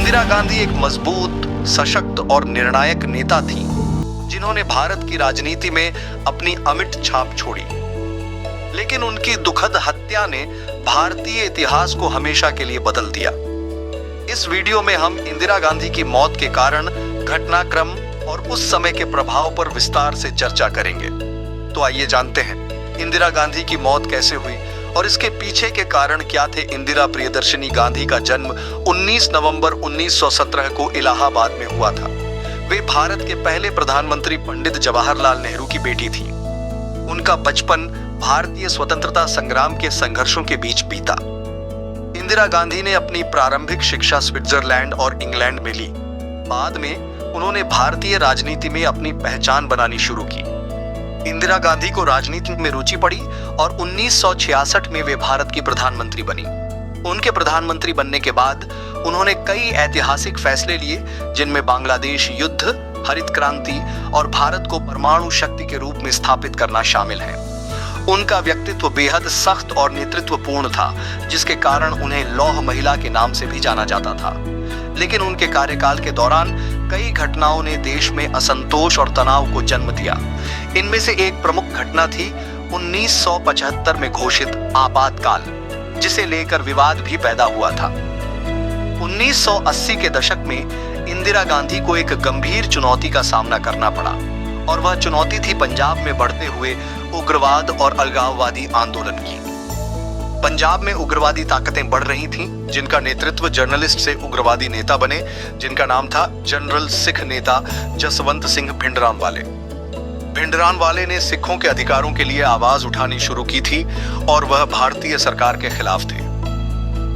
इंदिरा गांधी एक मजबूत, सशक्त और निर्णायक नेता थी, जिन्होंने भारत की राजनीति में अपनी अमिट छाप छोड़ी। लेकिन उनकी दुखद हत्या ने भारतीय इतिहास को हमेशा के लिए बदल दिया। इस वीडियो में हम इंदिरा गांधी की मौत के कारण, घटनाक्रम और उस समय के प्रभाव पर विस्तार से चर्चा करेंगे। तो आइए जानते हैं इंदिरा गांधी की मौत कैसे हुई और इसके पीछे के कारण क्या थे। इंदिरा प्रियदर्शिनी गांधी का जन्म 19 नवंबर 1917 को इलाहाबाद में हुआ था। वे भारत के पहले प्रधानमंत्री पंडित जवाहरलाल नेहरू की बेटी थी। उनका बचपन भारतीय स्वतंत्रता संग्राम के संघर्षों के बीच बीता। इंदिरा गांधी ने अपनी प्रारंभिक शिक्षा स्विट्जरलैंड और इंग्लैंड में ली। बाद में उन्होंने भारतीय राजनीति में अपनी पहचान बनानी शुरू की। इंदिरा गांधी को राजनीति में रुचि पड़ी और 1966 में वे भारत की प्रधानमंत्री बनी। उनके प्रधानमंत्री बनने के बाद उन्होंने कई ऐतिहासिक फैसले लिए, जिनमें बांग्लादेश युद्ध, हरित क्रांति और भारत को परमाणु शक्ति के रूप में स्थापित करना शामिल है। उनका व्यक्तित्व बेहद सख्त और नेतृत्वपूर्ण था, जिसके कारण उन्हें लौह महिला के नाम से भी जाना जाता था। लेकिन उनके कार्यकाल के दौरान कई घटनाओं ने देश में असंतोष और तनाव को जन्म दिया। इनमें से एक प्रमुख घटना थी 1975 में घोषित आपातकाल, जिसे लेकर विवाद भी पैदा हुआ था। 1980 के दशक में इंदिरा गांधी को एक गंभीर चुनौती का सामना करना पड़ा, और वह चुनौती थी पंजाब में बढ़ते हुए उग्रवाद और अलगाववादी आंदोलन की। पंजाब में उग्रवादी ताकतें बढ़ रही थीं, जिनका नेतृत्व जर्नलिस्ट से उग्रवादी नेता बने, जिनका नाम था जनरल सिख नेता जसवंत सिंह भिंडरानवाले। भिंडरानवाले ने सिखों के अधिकारों के लिए आवाज उठानी शुरू की थी और वह भारतीय सरकार के खिलाफ थे।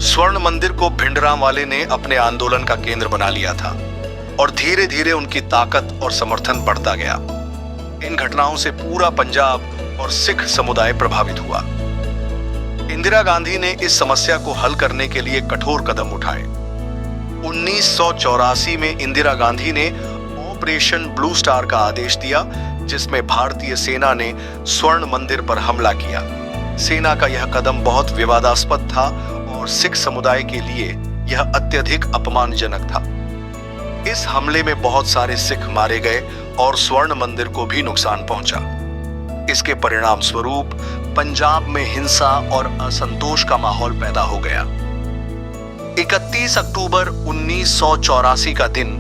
स्वर्ण मंदिर को भिंडरानवाले ने अपने आंदोलन का केंद्र बना लिया था और धीरे धीरे उनकी ताकत और समर्थन बढ़ता गया। इन घटनाओं से पूरा पंजाब और सिख समुदाय प्रभावित हुआ। इंदिरा गांधी ने इस समस्या को हल करने के लिए कठोर कदम उठाए। 1984 में इंदिरा गांधी ने ऑपरेशन ब्लू स्टार का आदेश दिया, जिसमें भारतीय सेना ने स्वर्ण मंदिर पर हमला किया। सेना का यह कदम बहुत विवादास्पद था और सिख समुदाय के लिए यह अत्यधिक अपमानजनक था। इस हमले में बहुत सारे सिख मारे गए और स्वर्ण मंदिर को भी नुकसान पहुंचा। इसके परिणाम स्वरूप पंजाब में हिंसा और असंतोष का माहौल पैदा हो गया। 31 अक्टूबर 1984 का दिन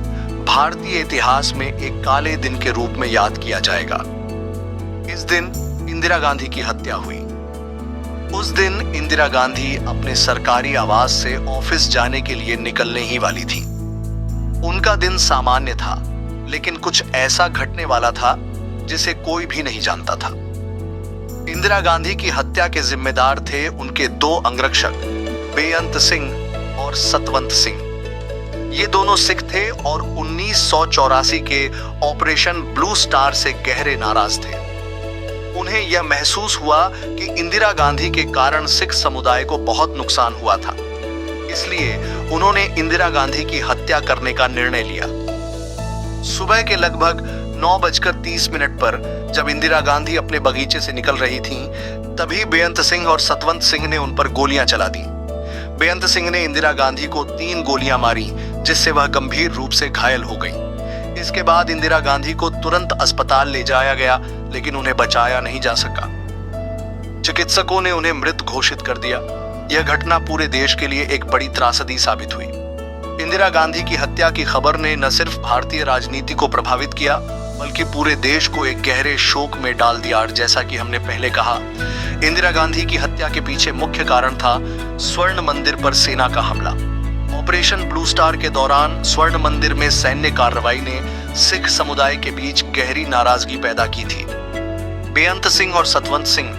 भारतीय इतिहास में एक काले दिन के रूप में याद किया जाएगा। इस दिन इंदिरा गांधी की हत्या हुई। उस दिन इंदिरा गांधी अपने सरकारी आवास से ऑफिस जाने के लिए निकलने ही वाली थी। उनका दिन सामान्य था, लेकिन कुछ ऐसा घटने वाला था जिसे कोई भी नहीं जानता था। इंदिरा गांधी की हत्या के जिम्मेदार थे उनके दो अंगरक्षक, बेअंत सिंह और सतवंत सिंह। ये दोनों सिख थे और 1984 के ऑपरेशन ब्लू स्टार से गहरे नाराज थे। उन्हें यह महसूस हुआ कि इंदिरा गांधी के कारण सिख समुदाय को बहुत नुकसान हुआ था, इसलिए उन्होंने इंदिरा गांधी की हत्या करने का निर्णय लिया। सुबह के लगभग 9:30 पर जब इंदिरा गांधी अपने बगीचे से निकल रही थीं, तभी बेअंत सिंह और सतवंत सिंह ने उन पर गोलियां चला दी। बेअंत सिंह ने इंदिरा गांधी को 3 गोलियां मारी, जिससे वह गंभीर रूप से घायल हो गई। इसके बाद इंदिरा गांधी को तुरंत अस्पताल ले जाया गया, लेकिन उन्हें बचाया नहीं जा सका। चिकित्सकों ने उन्हें मृत घोषित कर दिया। यह घटना पूरे देश के लिए एक बड़ी त्रासदी साबित हुई। इंदिरा गांधी की हत्या की खबर ने न सिर्फ भारतीय राजनीति को प्रभावित किया, बल्कि पूरे देश को एक गहरे शोक में डाल दिया। जैसा कि हमने पहले कहा, इंदिरा गांधी की हत्या के पीछे मुख्य कारण था स्वर्ण मंदिर पर सेना का हमला। ऑपरेशन ब्लू स्टार के दौरान स्वर्ण मंदिर में सैन्य कार्रवाई ने सिख समुदाय के बीच गहरी नाराजगी पैदा की थी। बेअंत सिंह और सतवंत सिंह,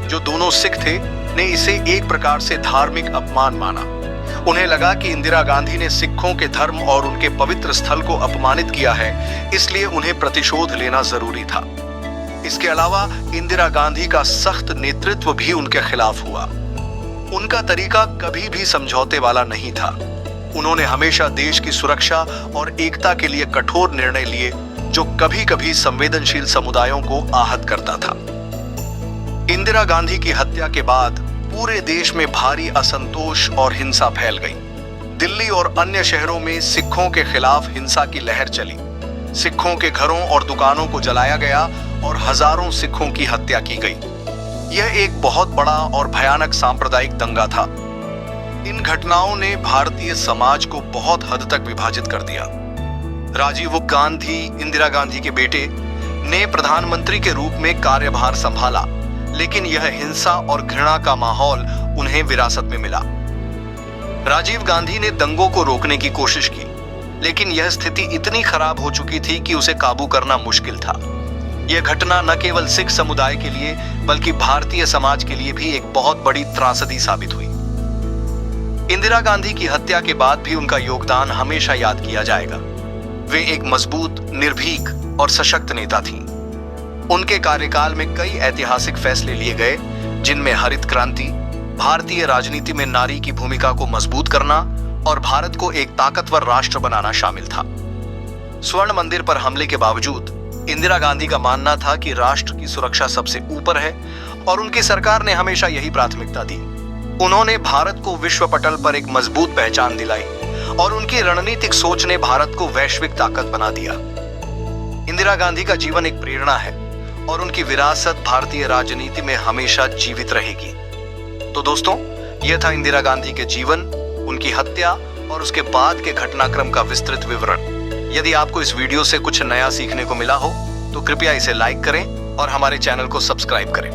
जो दोनों सिख थे, ने इसे एक प्रकार से धार्मिक अपमान माना। उन्हें लगा कि इंदिरा गांधी ने सिखों के धर्म और उनके पवित्र स्थल को अपमानित किया है, इसलिए उन्हें प्रतिशोध लेना जरूरी था। इसके अलावा इंदिरा गांधी का सख्त नेतृत्व भी उनके खिलाफ हुआ। उनका तरीका कभी भी समझौते वाला नहीं था। उन्होंने हमेशा देश की सुरक्षा और एकता के लिए कठोर निर्णय लिए, जो कभी कभी संवेदनशील समुदायों को आहत करता था। इंदिरा गांधी की हत्या के बाद पूरे देश में भारी असंतोष और हिंसा फैल गई। दिल्ली और अन्य शहरों में सिखों के खिलाफ हिंसा की लहर चली। सिखों के घरों और दुकानों को जलाया गया और हजारों सिखों की हत्या की गई। यह एक बहुत बड़ा और भयानक सांप्रदायिक दंगा था। इन घटनाओं ने भारतीय समाज को बहुत हद तक विभाजित कर दिया। राजीव गांधी, इंदिरा गांधी के बेटे, ने प्रधानमंत्री के रूप में कार्यभार संभाला, लेकिन यह हिंसा और घृणा का माहौल उन्हें विरासत में मिला। राजीव गांधी ने दंगों को रोकने की कोशिश की, लेकिन यह स्थिति इतनी खराब हो चुकी थी कि उसे काबू करना मुश्किल था। यह घटना न केवल सिख समुदाय के लिए बल्कि भारतीय समाज के लिए भी एक बहुत बड़ी त्रासदी साबित हुई। इंदिरा गांधी की हत्या के बाद भी उनका योगदान हमेशा याद किया जाएगा। वे एक मजबूत, निर्भीक और सशक्त नेता थीं। उनके कार्यकाल में कई ऐतिहासिक फैसले लिए गए, जिनमें हरित क्रांति, भारतीय राजनीति में नारी की भूमिका को मजबूत करना और भारत को एक ताकतवर राष्ट्र बनाना शामिल था। स्वर्ण मंदिर पर हमले के बावजूद इंदिरा गांधी का मानना था कि राष्ट्र की सुरक्षा सबसे ऊपर है और उनकी सरकार ने हमेशा यही प्राथमिकता दी। उन्होंने भारत को विश्व पटल पर एक मजबूत पहचान दिलाई और उनकी रणनीतिक सोच ने भारत को वैश्विक ताकत बना दिया। इंदिरा गांधी का जीवन एक प्रेरणा है और उनकी विरासत भारतीय राजनीति में हमेशा जीवित रहेगी। तो दोस्तों, यह था इंदिरा गांधी के जीवन, उनकी हत्या और उसके बाद के घटनाक्रम का विस्तृत विवरण। यदि आपको इस वीडियो से कुछ नया सीखने को मिला हो तो कृपया इसे लाइक करें और हमारे चैनल को सब्सक्राइब करें।